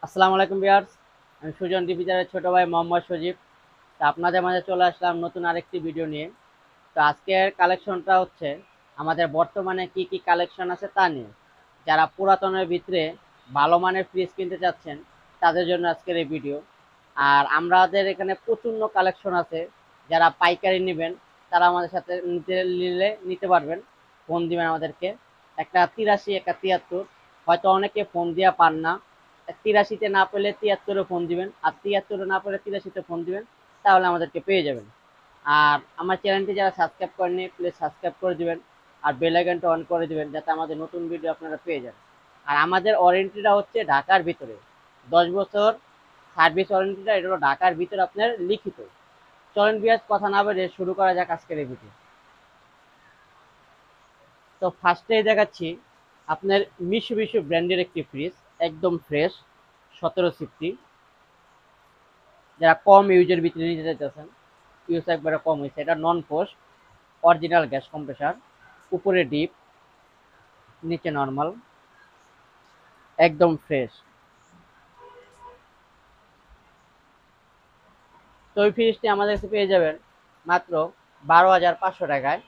আসসালামু আলাইকুম ভিউয়ার্স, আমি সুজন ডিভিজারের ছোট ভাই মোহাম্মদ সজীব। তো আপনাদের মাঝে চলে আসলাম নতুন আরেকটি ভিডিও নিয়ে। তো আজকের কালেকশনটা হচ্ছে আমাদের বর্তমানে কি কি কালেকশন আছে তা নিয়ে। যারা পুরাতনের ভিতরে ভালো মানের ফ্রিজ কিনতে চাচ্ছেন তাদের জন্য আজকের এই ভিডিও। আর আমাদের এখানে প্রচণ্ড কালেকশন আছে। যারা পাইকারি নেবেন তারা আমাদের সাথে নিতে পারবেন। ফোন দিবেন আমাদেরকে, একটা 83 একটা 73। হয়তো অনেকে ফোন দিয়া পান না, 83-তে না পেলে 73-এ ফোন দিবেন, আর 73-এ না পেলে 83-তে ফোন দিবেন, তাহলে আমাদেরকে পেয়ে যাবেন। আর আমার চ্যানেলটি যারা সাবস্ক্রাইব করেননি প্লিজ সাবস্ক্রাইব করে দিবেন, আর বেল আইকনটা অন করে দিবেন যাতে আমাদের নতুন ভিডিও আপনারা পেয়ে যান। আর আমাদের ওয়ারেন্টিটা হচ্ছে ঢাকার ভিতরে 10 বছর সার্ভিস ওয়ারেন্টিটা, এটা হলো ঢাকার ভিতরে আপনার লিখিত। চলেন বিয়াস কথা না বেরিয়ে শুরু করা যাক আজকের এই ভিডিও। তো ফার্স্টেই দেখাচ্ছি আপনার মিশুবিশু ব্র্যান্ডের একটি ফ্রিজ, একদম ফ্রেশ, 17 সিফটি। যারা কম ইউজের ভিতরে নিতে চাইতেছেন, ইউজ একবারে কম হয়েছে, এটা নন পোস্ট, অরিজিনাল গ্যাস কম্প্রেসার, উপরে ডিপ, নিচে নর্মাল, একদম ফ্রেশ। তো ওই ফ্রিজটি আমাদের কাছে পেয়ে যাবেন মাত্র 12,500 টাকায়।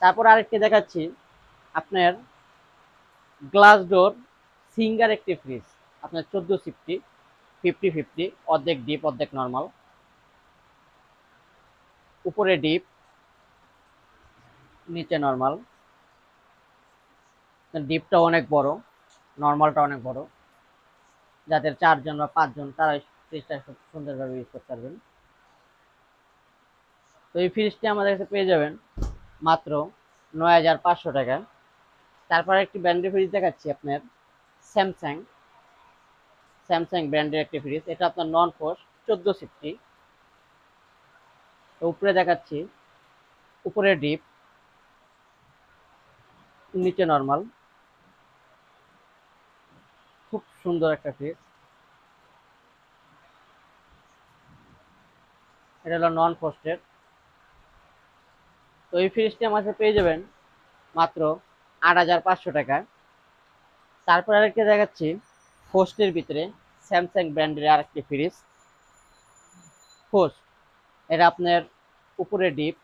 তারপর আরেকটি দেখাচ্ছি আপনার গ্লাস ডোর সিঙ্গার একটি ফ্রিজ, আপনার 14 সিফটি, 50-50, অর্ধেক ডিপ অর্ধেক নর্মাল, উপরে ডিপ, নিচে নর্মাল। ডিপটা অনেক বড়, নর্মালটা অনেক বড়, যাদের 4 জন বা 5 জন তারা ফ্রিজটা খুব সুন্দরভাবে ইউজ করতে পারবেন। তো এই ফ্রিজটি আমাদের কাছে পেয়ে যাবেন মাত্র 9,500 টাকায়। তারপর একটি ব্র্যান্ডের ফ্রিজ দেখাচ্ছি আপনার, স্যামসাং। স্যামসাং ব্র্যান্ডের একটি ফ্রিজ, এটা আপনার নন পোস্ট, 14 সিফটি। তো উপরে দেখাচ্ছি, উপরে ডিপ, নিচে নর্মাল, খুব সুন্দর একটা ফ্রিজ। এটা হলো নন পোস্টের। তো এই ফ্রিজটি আমাদের পেয়ে যাবেন মাত্র 8,500 টাকায়। তারপর আরেকটা দেখাচ্ছি পোস্টের ভিতরে, স্যামসাং ব্র্যান্ডের আরেকটি ফ্রিজ, পোস্ট। এটা আপনার উপরে ডিপ,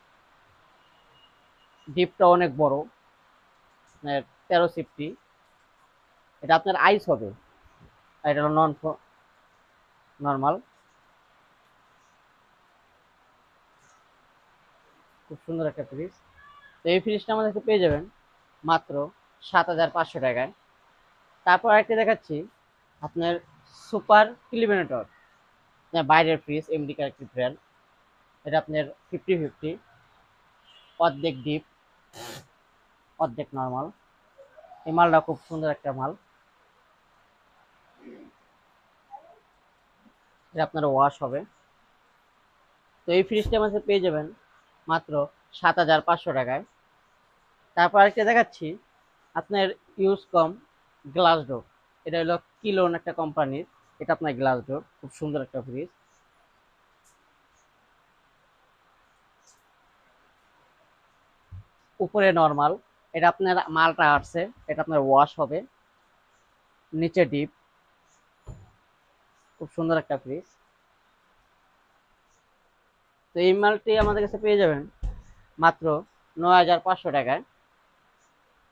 ডিপটা অনেক বড়, আপনার 13 সিফটি। এটা আপনার আইস হবে, আর এটা হলো নর্মাল। খুব সুন্দর একটা ফ্রিজ। তো এই ফ্রিজটা আমাদের কাছে পেয়ে যাবেন মাত্র 7,500 টাকায়। তারপর আরেকটা দেখাচ্ছি আপনার সুপার ক্লিমিনেটর, বাইরের ফ্রিজ, এমডিকার একটি ব্র্যান্ড। এটা আপনার 50-50, অর্ধেক ডিপ অর্ধেক নর্মাল। এই মালটা খুব সুন্দর একটা মাল। এটা আপনার ওয়াশ হবে। তো এই ফ্রিজটা আমাদের পেয়ে যাবেন মাত্র 7,500 টাকায়। তারপর আরেকটা দেখাচ্ছি আপনার ইউজ কম গ্লাস ডোর। এটা হলো কিলোন একটা কোম্পানির, এটা আপনার গ্লাস ডোর, খুব সুন্দর একটা ফ্রিজ। উপরে নর্মাল, এটা আপনার মালটা আসছে, এটা আপনার ওয়াশ হবে, নিচে ডিপ, খুব সুন্দর একটা ফ্রিজ। তো এই মালটি আমাদের কাছে পেয়ে যাবেন মাত্র 9,500 টাকায়।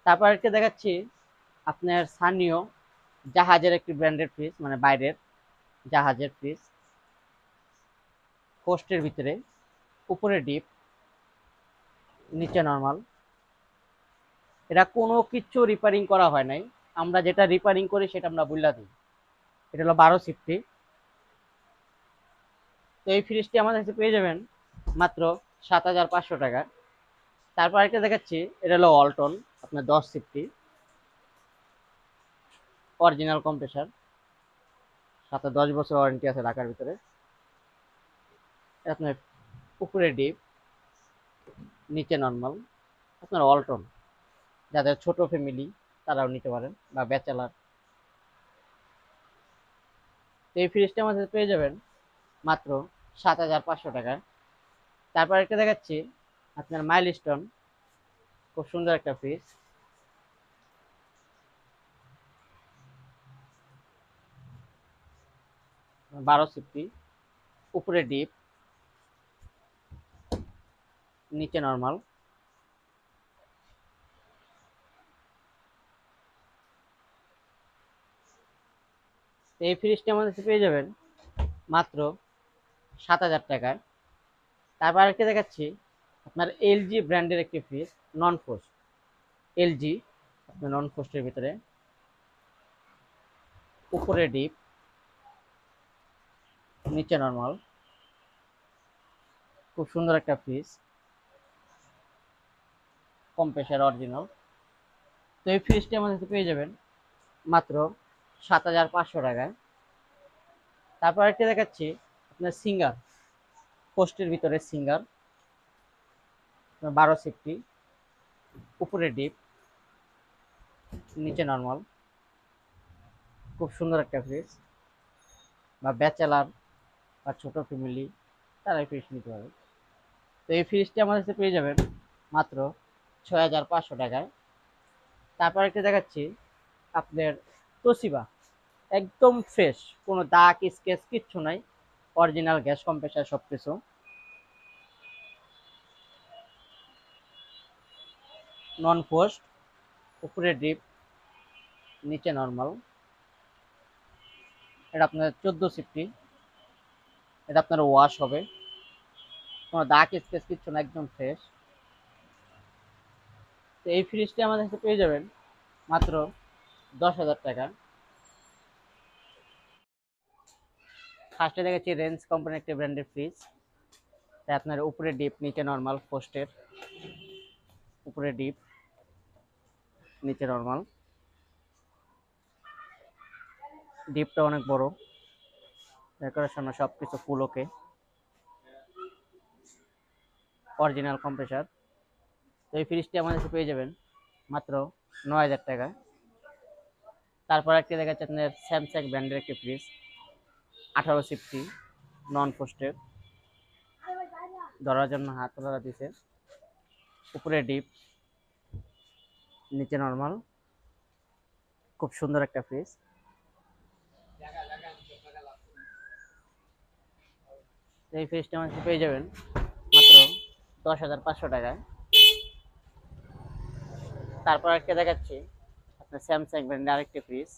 তারপর একটা দেখাচ্ছি আপনার স্থানীয় জাহাজের একটি ব্র্যান্ডেড ফ্রিজ, মানে বাইরের জাহাজের ফ্রিজ, পোস্টের ভিতরে, উপরে ডিপ, নিচে নর্মাল। এটা কোনো কিছু রিপেয়ারিং করা হয় নাই, আমরা যেটা রিপেয়ারিং করি সেটা আমরা বললা দিই। এটা হলো 12 সিফটি। তো এই ফ্রিজটি আমাদের কাছে পেয়ে যাবেন মাত্র 7,500 টাকা। তারপর একটা দেখাচ্ছি, এটা হলো ওয়ালটন, আপনার 10 সিফটি, অরিজিনাল কম্প্রেসার, সাথে 10 বছর ওয়ারেন্টি আছে ঢাকার ভিতরে। আপনার উপরে ডিপ, নিচে নর্মাল, আপনার ওয়ালটন, যাদের ছোট ফ্যামিলি তারাও নিতে পারেন, বা ব্যাচেলার। তো এই ফ্রিজটা আমাদের পেয়ে যাবেন মাত্র 7,500 টাকায়। তারপর একটা দেখাচ্ছি আপনার মাইলস্টোন, খুব সুন্দর একটা ফ্রিজ। 12 সিফটি, উপরে ডিপ, নিচে নর্মাল। এই ফ্রিজটি আমাদের কাছে পেয়ে যাবেন মাত্র 7,000 টাকায়। তারপর আরেকটা দেখাচ্ছি আপনার এলজি ব্র্যান্ডের একটি ফ্রিজ, নন ফ্রোস্ট। এলজি আপনার নন ফ্রোস্টের ভিতরে, উপরে ডিপ, নিচে নর্মাল। খুব সুন্দর একটা ফ্রিজ, কম্প্রেসার অরিজিনাল। তো এই ফ্রিজটি আমাদের কাছে পেয়ে যাবেন মাত্র 7,500 টাকায়। তারপর একটা দেখাচ্ছি আপনার সিঙ্গার, পোস্টের ভিতরে সিঙ্গার, 12 সিফটি, উপরে ডিপ, নিচে নর্মাল। খুব সুন্দর একটা ফ্রিজ, বা ব্যাচেলার বা ছোট ফ্যামিলি তারা এই ফ্রিজ নিতে পারে। তো এই ফ্রিজটি আমাদের কাছে পেয়ে যাবেন মাত্র 6,500 টাকায়। তারপর একটা দেখাচ্ছি আপনার তোশিবা, একদম ফ্রেশ, কোনো দাগ স্কেচ কিচ্ছু নাই, অরিজিনাল গ্যাস কম্প্রেসার সব কিছু। নন পোস্ট, উপরে ডিপ, নিচে নর্মাল। এটা আপনার 14 সিফটি, এটা আপনার ওয়াশ হবে, কোনো দাগ স্কেচ কিচ্ছু না, একদম ফ্রেশ। তো এই ফ্রিজটি আমাদের কাছে পেয়ে যাবেন মাত্র 10,000 টাকা। ফার্স্টে দেখাচ্ছি রেঞ্জ কোম্পানির একটি ব্র্যান্ডের ফ্রিজ। তাই আপনার উপরে ডিপ, নিচে নর্মাল, পোস্টের, উপরে ডিপ, নিচে নর্মাল। ডিপটা অনেক বড়, ডেকোরেশন সব কিছু ফুল ওকে, অরিজিনাল কম্প্রেসার। তো এই ফ্রিজটি আমাদের কাছে পেয়ে যাবেন মাত্র 9,000 টাকা। তারপর একটি দেখাচ্ছে আপনার স্যামসাং ব্র্যান্ডের একটি ফ্রিজ, 18 সিফটি, নন পোস্টের, ধরার জন্য হাত ধরা দিছে, উপরে ডিপ, নিচে নর্মাল। খুব সুন্দর একটা ফ্রিজ। এই ফ্রিজটি আমাদের পেয়ে যাবেন মাত্র 10,500 টাকায়। তারপর একটা দেখাচ্ছি আপনার স্যামসাং ব্র্যান্ডের আরেকটি ফ্রিজ,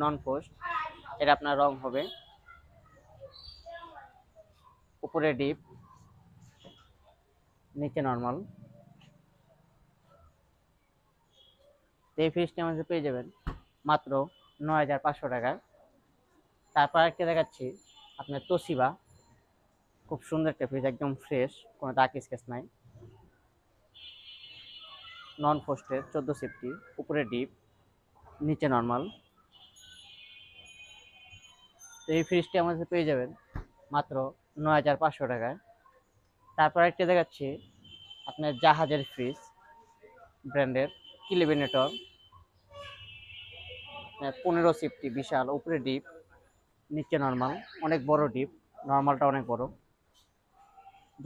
নন পোস্ট। এটা আপনার রং হবে, উপরে ডিপ, নিচে নর্মাল। এই ফ্রিজটি আমাদের পেয়ে যাবেন মাত্র 9,500 টাকায়। তারপর একটা দেখাচ্ছি আপনার তোশিবা, খুব সুন্দর একটা ফ্রিজ, একদম ফ্রেশ, কোনো দাগ স্কেচ নাই, নন পোস্টের, 14 সিফটি, উপরে ডিপ, নিচে নর্মাল। তো এই ফ্রিজটি আমাদের পেয়ে যাবেন মাত্র 9,500 টাকায়। তারপর একটা দেখাচ্ছি আপনার জাহাজের ফ্রিজ ব্র্যান্ডের, কিলিবিনেটর, 15 সিফটি, বিশাল, উপরে ডিপ, নিচে নর্মাল। অনেক বড় ডিপ, নর্মালটা অনেক বড়,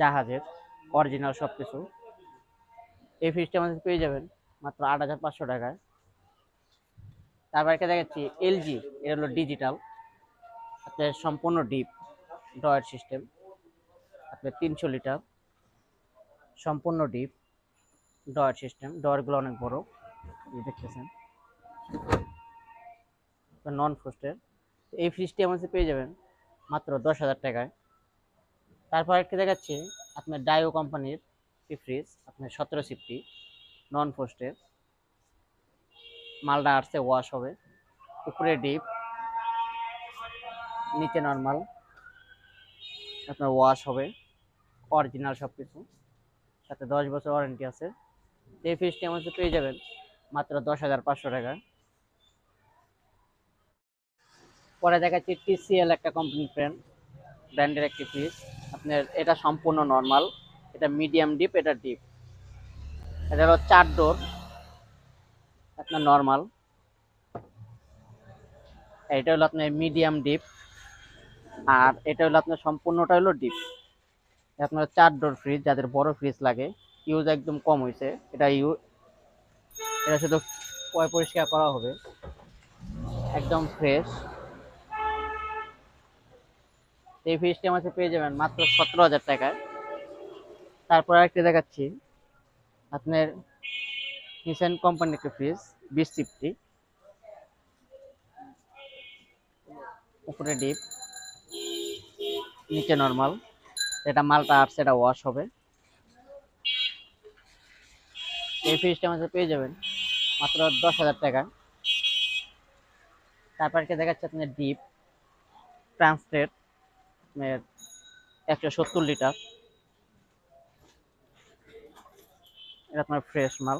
জাহাজের অরিজিনাল সব কিছু। এই ফ্রিজটি আমাদের পেয়ে যাবেন মাত্র 8,500 টাকায়। তারপর একটা দেখাচ্ছি এলজি, এটা হলো ডিজিটাল, আপনার সম্পূর্ণ ডিপ, ড্রয়ার সিস্টেম, আপনার 300 লিটার, সম্পূর্ণ ডিপ, ড্রয়ার সিস্টেম, ড্রয়ারগুলো অনেক বড়, এই দেখতেছেন, নন ফ্রোস্টের। এই ফ্রিজটি আমাদের পেয়ে যাবেন মাত্র 10,000 টাকায়। তারপর একটা দেখাচ্ছি আপনার ডাইও কোম্পানির একটি ফ্রিজ, আপনার 17 সিফটি, নন ফ্রোস্টের, মালটা আসছে, ওয়াশ হবে, উপরে ডিপ, নিচে নর্মাল, আপনার ওয়াশ হবে, অরিজিনাল সব কিছু, সাথে 10 বছর ওয়ারেন্টি আছে। এই ফ্রিজটি আমাদের পেয়ে যাবেন মাত্র 10,500 টাকা। পরে দেখাচ্ছি টিসিএল, একটা কোম্পানি ব্র্যান্ডের একটি ফ্রিজ, আপনার এটা সম্পূর্ণ নর্মাল, এটা মিডিয়াম ডিপ, এটা ডিপ। এটা হলো 4 ডোর, আপনার নর্মাল। এটা হলো আপনার মিডিয়াম ডিপ, আর এটা হলো আপনার সম্পূর্ণটা হলো ডিপ। আপনার 4 ডোর ফ্রিজ, যাদের বড় ফ্রিজ লাগে, ইউজ একদম কম হয়েছে, এটা শুধু পরিষ্কার করা হবে, একদম ফ্রেশ। এই ফ্রিজটি আমাকে পেয়ে যাবেন মাত্র 17,000 টাকায়। তারপর আরেকটি দেখাচ্ছি আপনার হিসেন কোম্পানির একটা ফ্রিজ 20 উপরে ডিপ নিচে নরমাল। এটা মালটা আসছে, এটা ওয়াশ হবে। এই ফ্রিজটা আমাদের পেয়ে যাবেন মাত্র 10,000 টাকা। তারপর কি দেখাচ্ছে আপনার ডিপ ট্রান্সলেট 170 লিটার। এটা আপনার ফ্রেশ মাল।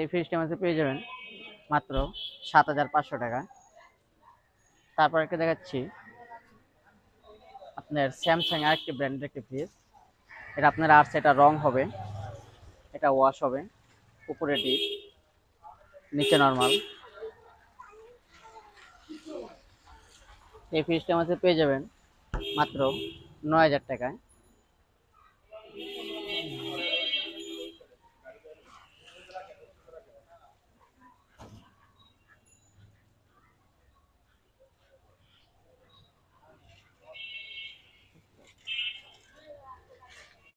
এই ফ্রিজটা আমাদের পেয়ে যাবেন মাত্র 7,500 টাকা। তারপর একটা দেখাচ্ছি আপনার স্যামসাং আরেকটি ব্র্যান্ডের একটি ফ্রিজ। এটা আপনার আসছে, এটা রং হবে, এটা ওয়াশ হবে। উপরে ডিপ নিচে নরমাল। এই ফ্রিজটা আমাদের পেয়ে যাবেন মাত্র 9,000 টাকায়।